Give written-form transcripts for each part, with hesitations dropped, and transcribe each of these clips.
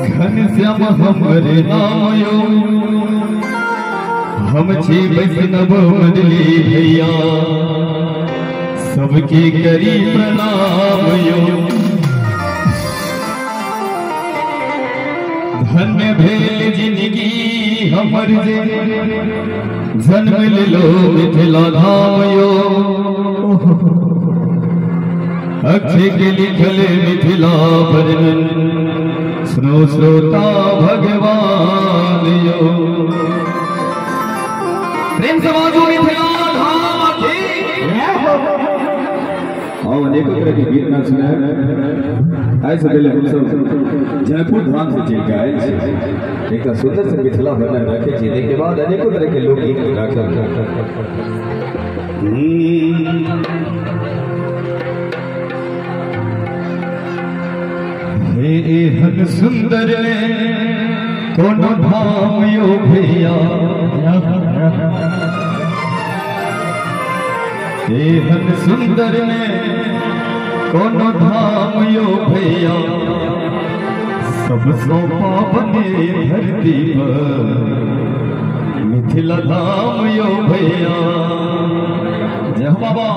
घनश्याम हमरे नाम यो हम छी वैष्णव मंडली भैया सबके करी प्रणाम यो। धन्य भेल जिंदगी हमर जे जन्म लो मिथिला धाम यो। अक्षय के लिखल मिथिला वर्णन सुनो श्रोता भगवान यो। प्रेम से बाजू मिथिला धाम की। और अनेकों तरह के गीत ना सुना आए से पहले हम सब जयपुर धाम से चल के आए एक सुंदर से मिथिला वर्णन रखे जीने के बाद अनेकों तरह के लोग गीत गाकर हन सुंदर ने कोनो धाम यो भैया हन सुंदर ने कोनो धाम यो भैया सब सो पावन धरती पर मिथिला धाम यो भैया। जय हो बाबा।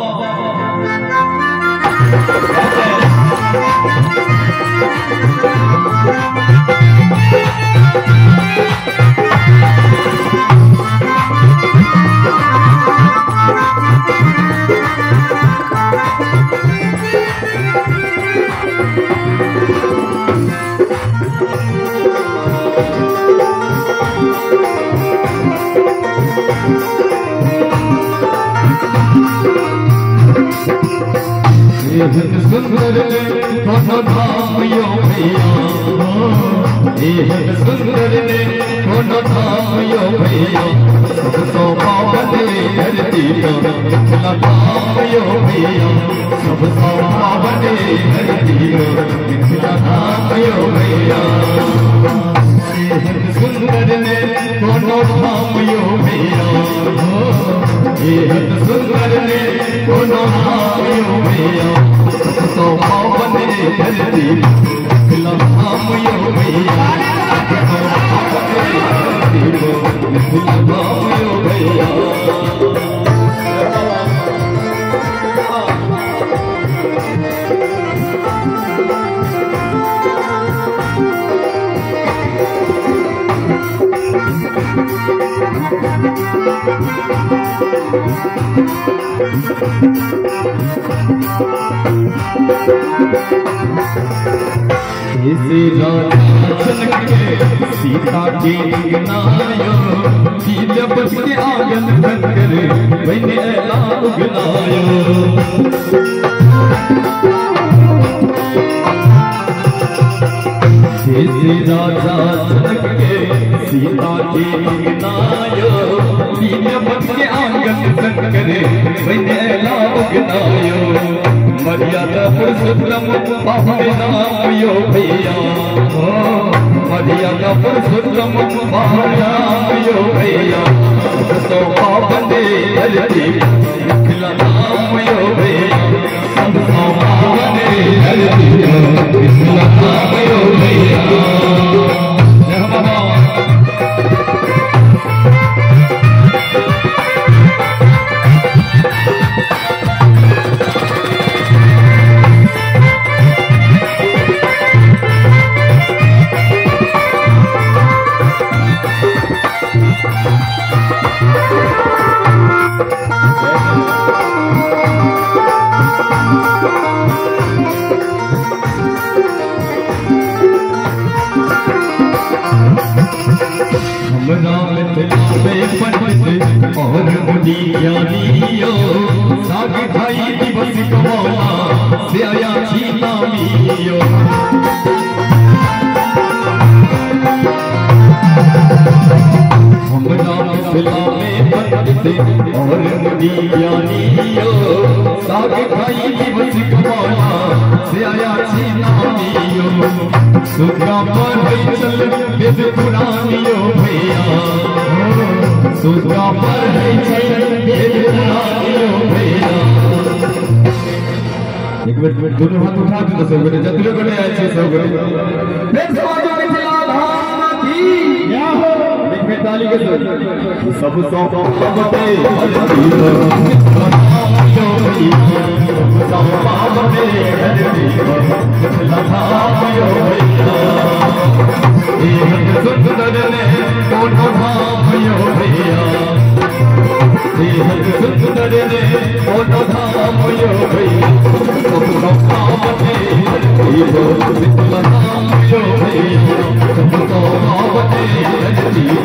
सुंदर ने कोनो धाम यो भैया सुंदर ने कोनो धाम यो भैया सब सो पावन धरती पर मिथिला धाम यो भैया सब सो पावन धरती पर मिथिला धाम यो भैया। सुंदर ने कोनो धाम यो भैया सुंदर ने कोनो धाम यो भैया तो पावन धरती मिथिला धाम यो भैया मिथिला धाम यो भैया। सीता के नायो सीता बच के आंगन बनकर मैंने ऐला उगलायो। राजा जनक के सीता के नायो सीता बच के आंगन बनकर मैंने ऐला उगलायो। मर्यादा पुरुषोत्तम बाबे नाम यो भैया मर्यादा पुरुषोत्तम बाबे नाम यो भैया तो पावन धरती मिथिला धाम यो भैया सब तो पावन धरती मिथिला धाम यो भैया। पंडित और मुनि ज्ञानियो साग भाई दिवस कमाना से आया छीना मियो। हमरा मिथिला में पंडित और मुनि ज्ञानियो साग भाई दिवस कमाना से आया छीना मियो। सुगा पर चल वेद पुरानियो भैया सुगा पर वेद पुरानियो भैया। एक मिनट दोनों हाथ उठा दो सब जतरे बने अच्छे सब ताली के साथ सब पावते धरती पर यो भैया सब पावते धरती पर लखायो भैया एक सुंदर ने कोठो धामयो भैया एक सुंदर ने कोठो धामयो भैया सब पावते धरती पर लखायो भैया सब पावते धरती